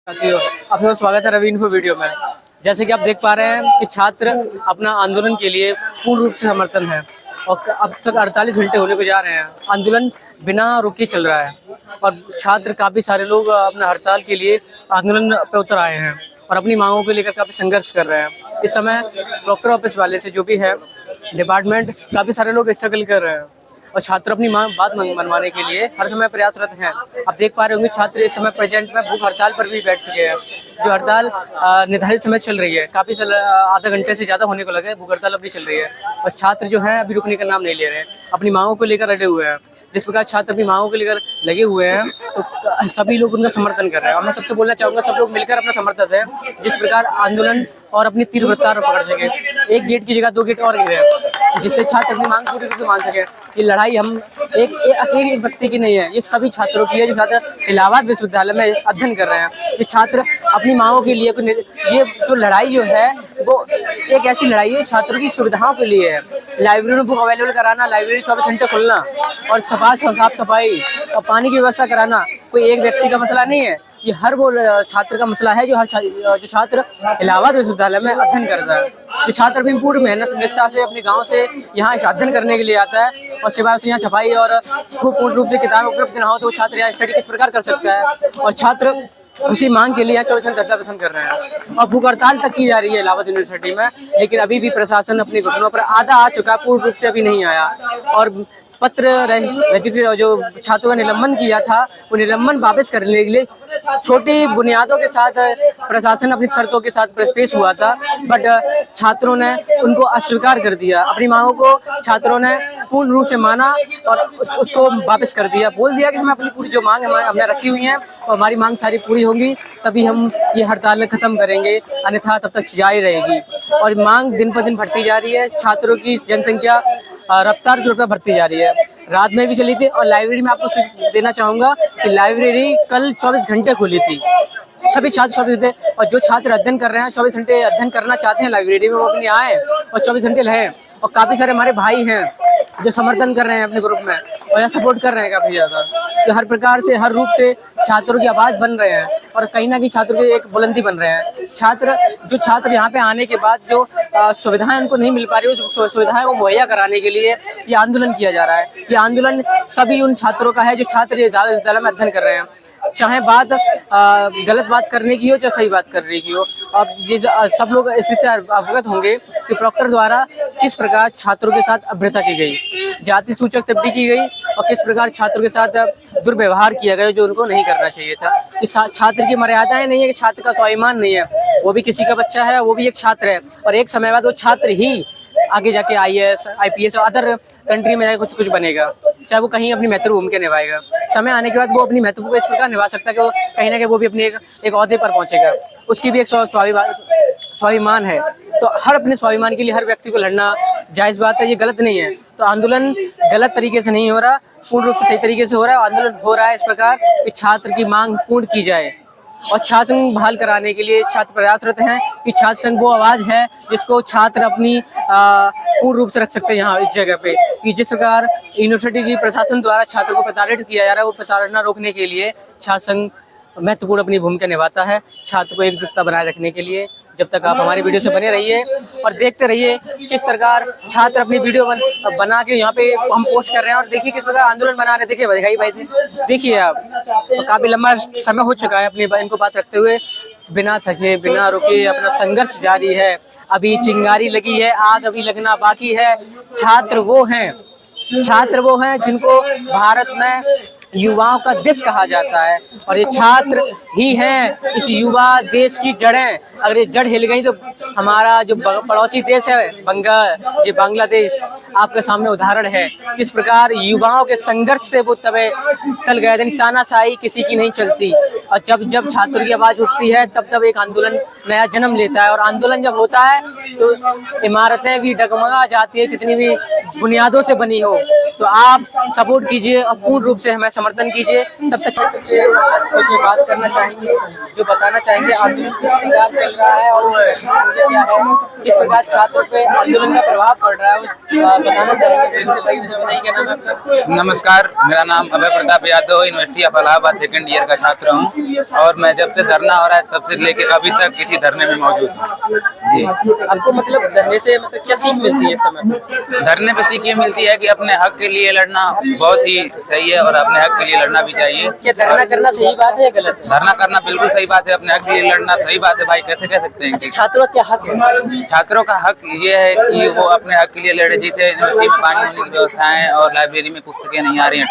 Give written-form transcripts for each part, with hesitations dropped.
साथियों, आपका स्वागत है रवि इन्फो वीडियो में। जैसे कि आप देख पा रहे हैं कि छात्र अपना आंदोलन के लिए पूर्ण रूप से समर्थन है और अब तक 48 घंटे होने को जा रहे हैं। आंदोलन बिना रुके चल रहा है और छात्र काफ़ी सारे लोग अपना हड़ताल के लिए आंदोलन पे उतर आए हैं और अपनी मांगों को लेकर काफ़ी संघर्ष कर रहे हैं। इस समय डॉक्टर ऑफिस वाले से जो भी है डिपार्टमेंट, काफ़ी सारे लोग स्ट्रगल कर रहे हैं और छात्र अपनी बात मनवाने के लिए हर समय प्रयासरत हैं। आप देख पा रहे होंगे छात्र इस समय प्रेजेंट में भूख हड़ताल पर भी बैठ चुके हैं। जो हड़ताल निर्धारित समय चल रही है, काफ़ी आधा घंटे से ज़्यादा होने को लगे, भूख हड़ताल अभी चल रही है और छात्र जो हैं अभी रुकने का नाम नहीं ले रहे हैं, अपनी मांगों को लेकर अड़े हुए हैं। जिस प्रकार छात्र अपनी मांगों को लेकर लगे हुए हैं तो सभी लोग उनका समर्थन कर रहे हैं और मैं सबसे बोलना चाहूँगा सब लोग मिलकर अपना समर्थन दें, जिस प्रकार आंदोलन और अपनी तीव्र रफ्तार पकड़ सके। एक गेट की जगह 2 गेट और गिरे जिससे छात्र अपनी मांग पूरी रूप से मान सके। ये लड़ाई हम अकेले एक व्यक्ति की नहीं है, ये सभी छात्रों की है जो छात्र इलाहाबाद विश्वविद्यालय में अध्ययन कर रहे हैं। ये छात्र अपनी मांगों के लिए, ये जो लड़ाई जो है वो एक ऐसी लड़ाई है छात्रों की सुविधाओं के लिए है। लाइब्रेरी में बुक अवेलेबल कराना, लाइब्रेरी 24 घंटे खुलना और साफ सफाई और पानी की व्यवस्था कराना कोई एक व्यक्ति का मसला नहीं है, ये हर वो छात्र का मसला है जो छात्र इलाहाबाद विश्वविद्यालय में अध्ययन करता है। जो छात्र भी पूरी मेहनत निष्ठा से अपने गांव से यहाँ अध्ययन करने के लिए आता है और सिवाय से यहाँ छपाई और पूर्ण रूप से किताबें उपलब्ध ना हो तो वो छात्र यहाँ स्टडी किस प्रकार कर सकता है। और छात्र उसी मांग के लिए यहाँ 24 घंटे प्रदर्शन कर रहे हैं और भूख हड़ताल तक की जा रही है इलाहाबाद यूनिवर्सिटी में, लेकिन अभी भी प्रशासन अपने घुटनों पर आधा आ चुका है, पूर्ण रूप से अभी नहीं आया। और पत्र रजिस्ट्री जो छात्रों ने निलंबन किया था वो निलंबन वापस करने के लिए छोटी बुनियादों के साथ प्रशासन अपनी शर्तों के साथ पेश हुआ था, बट छात्रों ने उनको अस्वीकार कर दिया। अपनी मांगों को छात्रों ने पूर्ण रूप से माना और उसको वापस कर दिया। बोल दिया कि हम अपनी पूरी जो मांग हमने रखी हुई है और हमारी मांग सारी पूरी होंगी तभी हम ये हड़ताल खत्म करेंगे, अन्यथा तब तक जारी रहेगी। और मांग दिन पर दिन बढ़ती जा रही है, छात्रों की जनसंख्या रफ्तार के रूप में बढ़ती जा रही है। रात में भी चली थी और लाइब्रेरी में आपको देना चाहूँगा कि लाइब्रेरी कल 24 घंटे खुली थी। सभी छात्र 24 घंटे, और जो छात्र अध्ययन कर रहे हैं 24 घंटे अध्ययन करना चाहते हैं लाइब्रेरी में वो अपने आए और 24 घंटे रहें। और काफ़ी सारे हमारे भाई हैं जो समर्थन कर रहे हैं अपने ग्रुप में और यहाँ सपोर्ट कर रहे हैं काफ़ी ज़्यादा, जो हर प्रकार से हर रूप से छात्रों की आवाज़ बन रहे हैं और कहीं ना कहीं छात्रों की एक बुलंदी बन रहे हैं। छात्र यहाँ पे आने के बाद जो सुविधाएं उनको नहीं मिल पा रही उस सुविधाएं को मुहैया कराने के लिए ये आंदोलन किया जा रहा है। ये आंदोलन सभी उन छात्रों का है जो छात्र विश्वविद्यालय में अध्ययन कर रहे हैं, चाहे बात गलत बात करने की हो चाहे सही बात करने की हो। अब ये सब लोग इस विषय अवगत होंगे कि प्रॉक्टर द्वारा किस प्रकार छात्रों के साथ अभद्रता की गई, जाति सूचक टिप्पणी की गई और किस प्रकार छात्रों के साथ दुर्व्यवहार किया गया जो उनको नहीं करना चाहिए था। कि छात्र की मर्यादाएं नहीं है, कि छात्र का स्वाभिमान नहीं है, वो भी किसी का बच्चा है, वो भी एक छात्र है और एक समय बाद वो छात्र ही आगे जाके IAS IPS और अदर कंट्री में जाके कुछ बनेगा, चाहे वो कहीं अपनी महत्वपूर्ण भूमिका निभाएगा। समय आने के बाद वो अपनी महत्वपूर्ण इस प्रकार निभा सकता है कि वो कहीं ना कहीं वो भी अपनी एक ओहदे पर पहुंचेगा, उसकी भी एक स्वाभिमान है। तो हर अपने स्वाभिमान के लिए हर व्यक्ति को लड़ना जायज़ बात है, ये गलत नहीं है। तो आंदोलन गलत तरीके से नहीं हो रहा, पूर्ण रूप से सही तरीके से हो रहा है। आंदोलन हो रहा है इस प्रकार कि छात्र की मांग पूर्ण की जाए और छात्र संघ बहाल कराने के लिए छात्र प्रयासरत हैं कि छात्र संघ वो आवाज़ है जिसको छात्र अपनी पूर्ण रूप से रख सकते हैं यहाँ इस जगह पे। कि जिस प्रकार यूनिवर्सिटी की प्रशासन द्वारा छात्रों को प्रताड़ित किया जा रहा है, वो प्रताड़ना रोकने के लिए छात्र संघ महत्वपूर्ण अपनी भूमिका निभाता है, छात्र को एकजुटता बनाए रखने के लिए। जब तक आप हमारी वीडियो से बने रहिए और देखते रहिए किस प्रकार छात्र अपनी वीडियो बना के यहाँ पे हम पोस्ट कर रहे हैं और देखिए किस प्रकार आंदोलन बना रहे हैं। देखिए भाई देखिए आप, तो काफ़ी लंबा समय हो चुका है अपनी इनको बात रखते हुए, बिना थके बिना रुके अपना संघर्ष जारी है। अभी चिंगारी लगी है, आग अभी लगना बाकी है। छात्र वो हैं जिनको भारत में युवाओं का देश कहा जाता है और ये छात्र ही हैं इस युवा देश की जड़ें। अगर ये जड़ हिल गई तो हमारा जो पड़ोसी देश है ये बांग्लादेश आपके सामने उदाहरण है किस प्रकार युवाओं के संघर्ष से वो तबे टल गए थे। तानाशाही किसी की नहीं चलती और जब छात्रों की आवाज़ उठती है तब एक आंदोलन नया जन्म लेता है और आंदोलन जब होता है तो इमारतें भी डगमगा जाती है, कितनी भी बुनियादों से बनी हो। तो आप सपोर्ट कीजिए और पूर्ण रूप से हमें समर्थन कीजिए। तब तक कुछ बात करना चाहेंगे, जो बताना चाहेंगे आंदोलन किस प्रकार चल रहा है और क्या है, किस प्रकार छात्रों पे आंदोलन का प्रभाव पड़ रहा है, बताना चाहेंगे। भाई बताइए, क्या नाम है आपका? नमस्कार, मेरा नाम Abhay Pratap Yadav, university of Allahabad second year का छात्र हूँ और मैं जब से धरना हो रहा है तब से लेके अभी तक किसी धरने में मौजूद हूँ जी। आपको मतलब धरने से मतलब क्या सीख मिलती है इस समय पे? धरने पे सीख ये मिलती है कि अपने हक के लिए लड़ना बहुत ही सही है और अपने हक के लिए लड़ना भी चाहिए। क्या धरना करना सही बात है या गलत है? धरना करना बिल्कुल सही बात है, अपने हक के लिए लड़ना सही बात है भाई, कैसे कह सकते हैं कि छात्रों का क्या हक है? छात्रों का हक ये है कि वो अपने हक के लिए लड़े। जैसे यूनिवर्सिटी में पानी होने की व्यवस्थाएं और लाइब्रेरी में पुस्तकें नहीं आ रही हैं,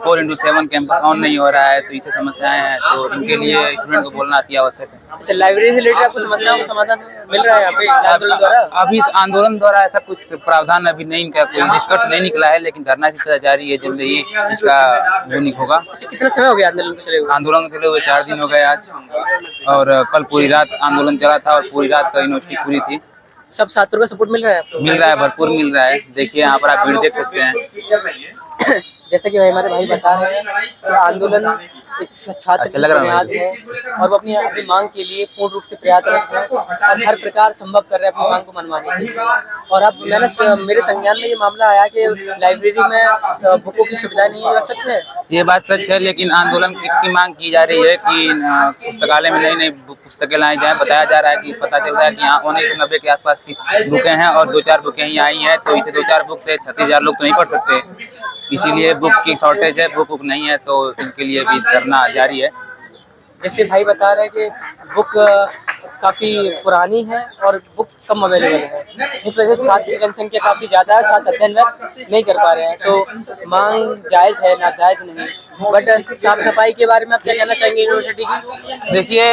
24/7 कैंपस ऑन नहीं हो रहा है, तो इससे समस्याएं हैं, तो इनके लिए स्टूडेंट को बोलना अति आवश्यक है। अच्छा, लाइब्रेरी से रिलेटेड आपको समस्याओं का समाधान मिल रहा है यहाँ पे आंदोलन द्वारा? अभी इस आंदोलन द्वारा ऐसा कुछ प्रावधान अभी नहीं, इनका कोई निष्कर्ष नहीं निकला है, लेकिन धरना की तरह जारी है, जल्द ही इसका यूनिक होगा। अच्छा, कितना समय हो गया आंदोलन को चले हुए? आंदोलन चले हुए 4 दिन हो गए आज, और कल पूरी रात आंदोलन चला था और पूरी रात यूनिवर्सिटी पूरी थी। सब छात्रों का सपोर्ट मिल रहा है आपको? मिल रहा है, भरपूर मिल रहा है। देखिए यहाँ पर आप भीड़ देख सकते हैं। जैसे कि हमारे भाई बता रहे हैं कि आंदोलन एक छात्र की बुनियाद है और वो अपनी अपनी मांग के लिए पूर्ण रूप से प्रयासरत है और हर प्रकार संभव कर रहे हैं अपनी मांग को मनवाने के लिए। और अब मेरे संज्ञान में ये मामला आया कि लाइब्रेरी में बुकों की सुविधा नहीं है, सच है? ये बात सच है, लेकिन आंदोलन इसकी मांग की जा रही है कि पुस्तकालय में नई नई पुस्तकें लाई जाए। बताया जा रहा है कि पता चल रहा है कि यहाँ 1990 के आसपास की बुकें हैं और 2-4 बुकें ही आई हैं, तो इसे 2-4 बुक से 36,000 लोग तो नहीं पढ़ सकते, इसीलिए बुक की शॉर्टेज है, बुक नहीं है, तो इनके लिए भी धरना जारी है। जैसे भाई बता रहे हैं कि बुक काफ़ी पुरानी है और बुक कम अवेलेबल है, जिस वजह से छात्र की जनसंख्या काफ़ी ज़्यादा है, छात्र अध्ययन नहीं कर पा रहे हैं, तो मांग जायज़ है ना जायज़ नहीं। बट साफ सफाई के बारे में आप क्या कहना चाहेंगे यूनिवर्सिटी की? देखिए,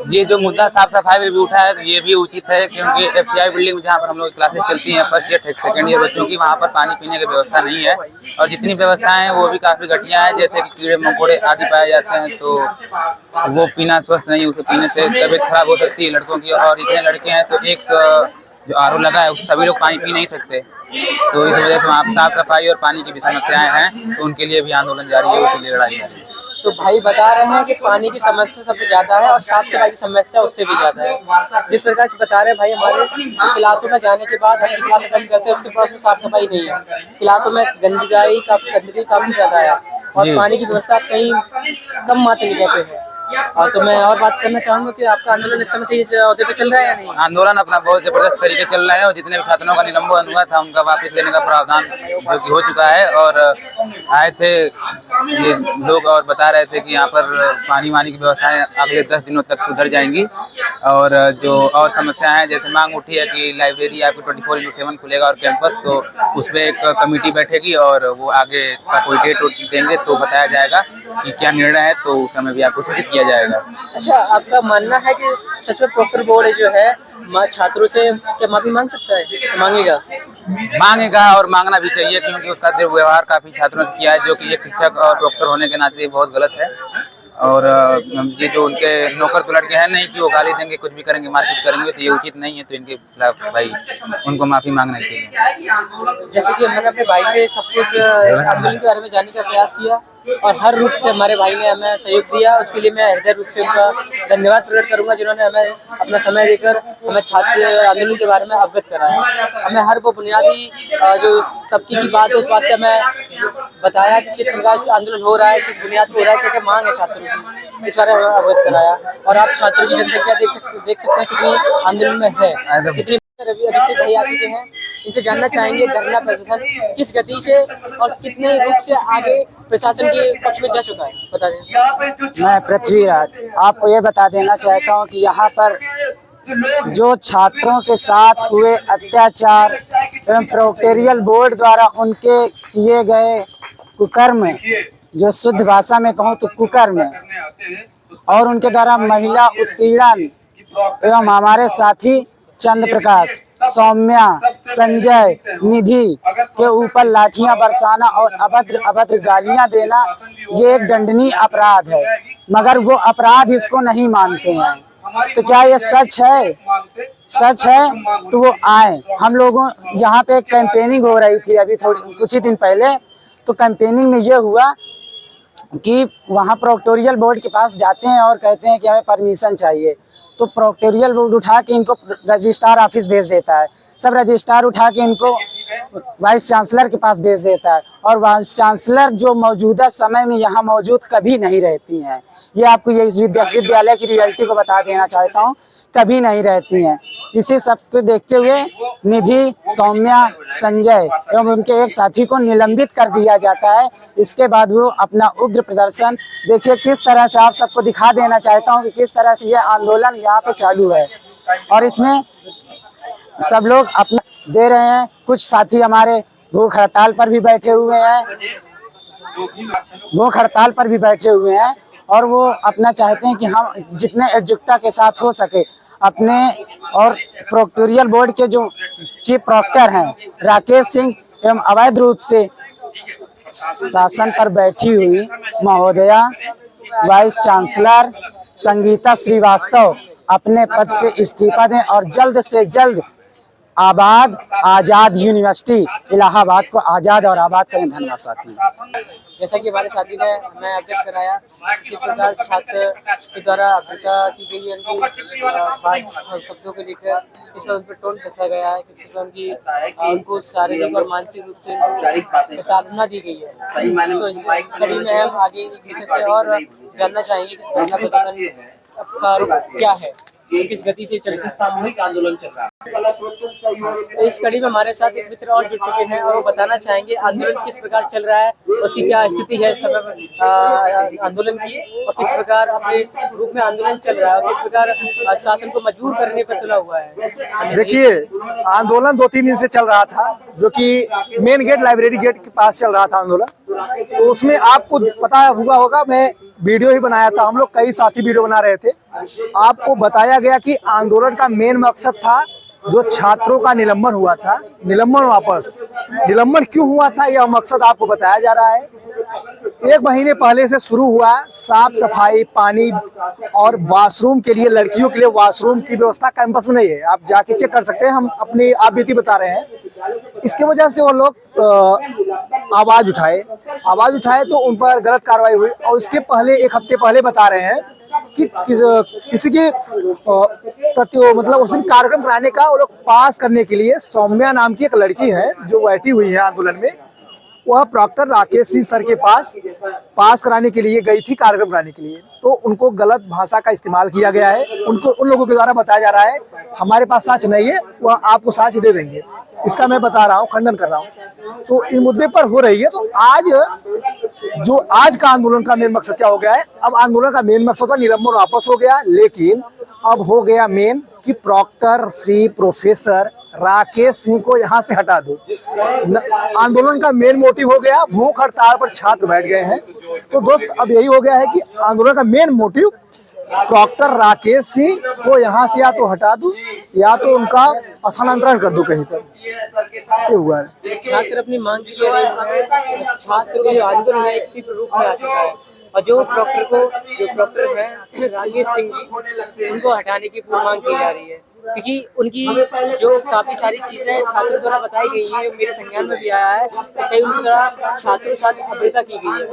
ये जो मुद्दा साफ सफाई में भी उठा है, तो ये भी उचित है, क्योंकि FCI बिल्डिंग जहाँ पर हम लोग क्लासेस चलती हैं फर्स्ट ईयर सेकंड ईयर बच्चों की, वहाँ पर पानी पीने की व्यवस्था नहीं है और जितनी व्यवस्थाएं हैं वो भी काफ़ी घटिया है। जैसे कि कीड़े मकोड़े आदि पाए जाते हैं, तो वो पीना स्वस्थ नहीं, उसे पीने से तबीयत खराब हो सकती है लड़कों की, और इतने लड़के हैं तो एक जो RO लगा है उससे सभी लोग पानी पी नहीं सकते, तो इस वजह से वहाँ साफ सफाई और पानी की भी समस्याएं हैं, तो उनके लिए भी आंदोलन जारी है, उसके लिए लड़ाई जारी है। तो भाई बता रहे हैं कि पानी की समस्या सबसे ज्यादा है और साफ सफाई की समस्या उससे भी ज्यादा है। जिस प्रकार से बता रहे हैं भाई, हमारे क्लासों में जाने के बाद हम क्लास अटेंड करते हैं, उसके पास में साफ सफाई नहीं है, क्लासों में गंदगी काफी ज्यादा है और पानी की व्यवस्था कहीं कम मात्रा पे है। तो मैं और बात करना चाहूंगा कि आपका आंदोलन इस समय सही अहदे पे चल रहा है या नहीं? आंदोलन अपना बहुत जबरदस्त तरीके चल रहा है और जितने भी छात्रों का निलंबन हुआ था उनका वापस लेने का प्रावधान जो कि हो चुका है, और आए थे ये लोग और बता रहे थे कि यहाँ पर पानी वानी की व्यवस्थाएं अगले 10 दिनों तक सुधर जाएंगी, और जो और समस्याएं हैं, जैसे मांग उठी है कि लाइब्रेरी आपको 24/7 खुलेगा और कैंपस, तो उस पर एक कमेटी बैठेगी और वो आगे का कोई डेट देंगे तो बताया जाएगा कि क्या निर्णय है, तो उस समय भी आपको सूचित किया जाएगा। अच्छा, आपका मानना है कि सच में प्रॉक्टर बोर्ड जो है छात्रों से क्या माफी मांग सकता है? मांगेगा और मांगना भी चाहिए, क्योंकि उसका दुर्व्यवहार काफी छात्रों से किया है, जो कि एक शिक्षक और प्रॉक्टर होने के नाते बहुत गलत है। और ये जो उनके नौकर तो लड़के हैं नहीं कि वो गाली देंगे, कुछ भी करेंगे, मारपीट करेंगे, तो ये उचित नहीं है, तो इनके खिलाफ भाई उनको माफी मांगना चाहिए। जैसे कि मैंने अपने भाई से सब कुछ आंदोलन के बारे में जानने का प्रयास किया और हर रूप से हमारे भाई ने हमें सहयोग दिया, उसके लिए मैं हृदय रूप से उनका धन्यवाद प्रकट करूंगा, जिन्होंने हमें अपना समय देकर हमें छात्र आंदोलन के बारे में अवगत कराया। हमें हर वो बुनियादी जो तबके की बात है उस बात से हमें बताया कि किस प्रकार से आंदोलन हो रहा है, किस बुनियाद पर हो रहा है, क्या मांग है छात्रों की, इस बारे में अवगत कराया। और आप छात्रों की जनसंख्या देख सकते हैं कितनी आंदोलन में है, कितनी। अभिषेक भाई आ चुके हैं, इनसे जानना चाहेंगे धरना प्रदर्शन किस गति से और कितने रूप से आगे प्रशासन के पक्ष में जा चुका है, बता दें। मैं पृथ्वीराज आपको ये बता देना चाहता हूँ कि यहाँ पर जो छात्रों के साथ हुए अत्याचार एवं प्रोक्टोरियल बोर्ड द्वारा उनके किए गए कुकर्म, जो शुद्ध भाषा में कहूँ तो कुकर्म, और उनके द्वारा महिला उत्पीड़न एवं हमारे साथी चंद्र प्रकाश, सौम्या, संजय, निधि के ऊपर लाठियां बरसाना और अभद्र गालियां देना, ये एक दंडनीय अपराध है, मगर वो अपराध इसको नहीं मानते हैं। तो क्या ये सच है? सच है तो वो आए। हम लोगों यहाँ पे कैंपेनिंग हो रही थी अभी कुछ ही दिन पहले, तो कैंपेनिंग में ये हुआ, कि वहाँ प्रोक्टोरियल बोर्ड के पास जाते हैं और कहते हैं कि हमें परमिशन चाहिए, तो प्रोक्टोरियल बोर्ड उठा के इनको रजिस्ट्रार ऑफिस भेज देता है। सब रजिस्ट्रार उठा के इनको वाइस चांसलर के पास भेज देता है, और वाइस चांसलर जो मौजूदा समय में यहाँ मौजूद कभी नहीं रहती हैं। ये आपको ये इस विश्वविद्यालय की रियलिटी को बता देना चाहता हूँ, कभी नहीं रहती हैं। इसी सब को देखते हुए निधि, सौम्या, संजय एवं उनके एक साथी को निलंबित कर दिया जाता है। इसके बाद वो अपना उग्र प्रदर्शन देखिए किस तरह से, आप सबको दिखा देना चाहता हूँ कि किस तरह से ये आंदोलन यहाँ पे चालू है, और इसमें सब लोग अपना दे रहे हैं। कुछ साथी हमारे भूख हड़ताल पर भी बैठे हुए हैं, और वो अपना चाहते हैं कि हम जितने एकजुटता के साथ हो सके अपने, और प्रोक्टोरियल बोर्ड के जो चीफ प्रॉक्टर हैं राकेश सिंह एवं अवैध रूप से शासन पर बैठी हुई महोदया वाइस चांसलर संगीता श्रीवास्तव अपने पद से इस्तीफा दें और जल्द से जल्द आजाद यूनिवर्सिटी इलाहाबाद को आज़ाद और आबाद करें। धन्यवाद साथी। जैसा कि हमारे साथी ने हमें अवगत कराया किस प्रकार छात्र के द्वारा अभ्यता की गई है, उनकी शब्दों को लेकर किस प्रकार उन पर टोन कसा गया है, किस प्रकार उनको शारीरिक और मानसिक रूप से प्रताड़ना दी गई है। तो इस कड़ी में हम आगे से और जानना चाहेंगे कि धरना प्रदर्शन का रूप क्या है, किस गति से चल रहा है, सामूहिक आंदोलन चल रहा है। तो इस कड़ी में हमारे साथ एक मित्र और जुड़ चुके हैं और वो बताना चाहेंगे आंदोलन किस प्रकार चल रहा है, उसकी क्या स्थिति है इस समय आंदोलन की, और किस प्रकार अपने रूप में आंदोलन चल रहा है, और किस प्रकार शासन को मजबूर करने पर तुला हुआ है। देखिए, आंदोलन 2-3 दिन से चल रहा था, जो कि मेन गेट लाइब्रेरी गेट के पास चल रहा था आंदोलन। तो उसमें आपको पता हुआ होगा, मैं वीडियो ही बनाया था, हम लोग कई साथी वीडियो बना रहे थे। आपको बताया गया कि आंदोलन का मेन मकसद था जो छात्रों का निलंबन हुआ था, निलंबन क्यों हुआ था यह मकसद आपको बताया जा रहा है। 1 महीने पहले से शुरू हुआ साफ सफाई, पानी और वॉशरूम के लिए, लड़कियों के लिए वॉशरूम की व्यवस्था कैंपस में नहीं है, आप जाके चेक कर सकते हैं, हम अपनी आप बीती बता रहे हैं। इसके वजह से वो लोग आवाज उठाए तो उन पर गलत कार्रवाई हुई। और उसके पहले 1 हफ्ते पहले बता रहे हैं कि किसी के मतलब उस दिन कार्यक्रम कराने का वो लोग पास करने के लिए सौम्या नाम की एक लड़की है जो बैठी हुई है आंदोलन में, वह प्रॉक्टर राकेश सिंह सर के पास कराने के लिए गई थी, कार्यक्रम कराने के लिए। तो उनको गलत भाषा का इस्तेमाल किया गया है, उन लोगों के द्वारा बताया जा रहा है हमारे पास साक्ष्य नहीं है, वह आपको साक्ष्य दे देंगे। इसका मैं बता रहा हूँ, खंडन कर रहा हूँ। तो इस मुद्दे पर हो रही है। तो आज का आंदोलन का मेन मकसद क्या हो गया है, अब आंदोलन का मेन मकसद था निलंबन वापस हो गया, लेकिन अब हो गया मेन कि प्रॉक्टर श्री प्रोफेसर राकेश सिंह को यहाँ से हटा दो। आंदोलन का मेन मोटिव हो गया, भूख हड़ताल पर छात्र बैठ गए हैं। तो दोस्त, अब यही हो गया है कि आंदोलन का main motive proctor Rakesh Singh को यहाँ से या तो हटा दूं या तो उनका स्थानांतरण कर दूं कहीं पर। ये हुआ है। छात्र अपनी मांग के लिए छात्र का आंदोलन है एक तीव्र रूप में आ चुका है, और जो प्रॉक्टर है राकेश सिंह जी, उनको हटाने की पूरी मांग की जा रही है, क्योंकि उनकी जो काफी सारी चीजें छात्रों द्वारा बताई गई है, मेरे संज्ञान में भी आया है कि कई उनके द्वारा छात्रों के साथ अभद्रता की गई है,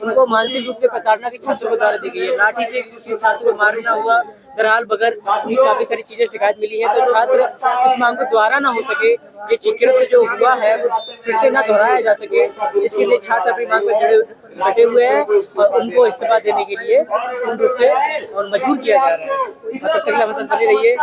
उनको मानसिक रूप से प्रताड़ना की छात्रों को द्वारा दी गई है, लाठी से किसी छात्र को मारना हुआ, दरहाल बगैर काफी सारी चीजें शिकायत मिली है। तो छात्र इस मांग को दोबारा ना हो सके, ये चिकित्सा जो हुआ है वो फिर से ना दोहराया जा सके, इसके लिए छात्र अपनी मांग में डटे हुए हैं और उनको इस्तीफा देने के लिए पूर्ण रूप से और मजबूर किया जा रहा है। तब तक आप बने रहिए।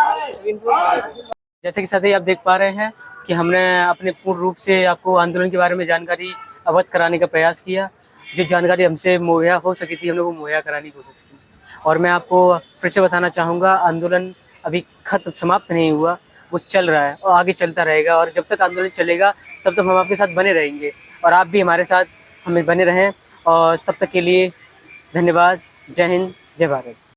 जैसे कि साथी आप देख पा रहे हैं कि हमने अपने पूर्ण रूप से आपको आंदोलन के बारे में जानकारी अवगत कराने का प्रयास किया। जो जानकारी हमसे मुहैया हो सकी थी हमने वो मुहैया कराने की कोशिश की, और मैं आपको फिर से बताना चाहूँगा आंदोलन अभी समाप्त नहीं हुआ, वो चल रहा है और आगे चलता रहेगा, और जब तक आंदोलन चलेगा तब तक हम आपके साथ बने रहेंगे, और आप भी हमारे साथ हमें बने रहें। और तब तक के लिए धन्यवाद। जय हिंद, जय भारत।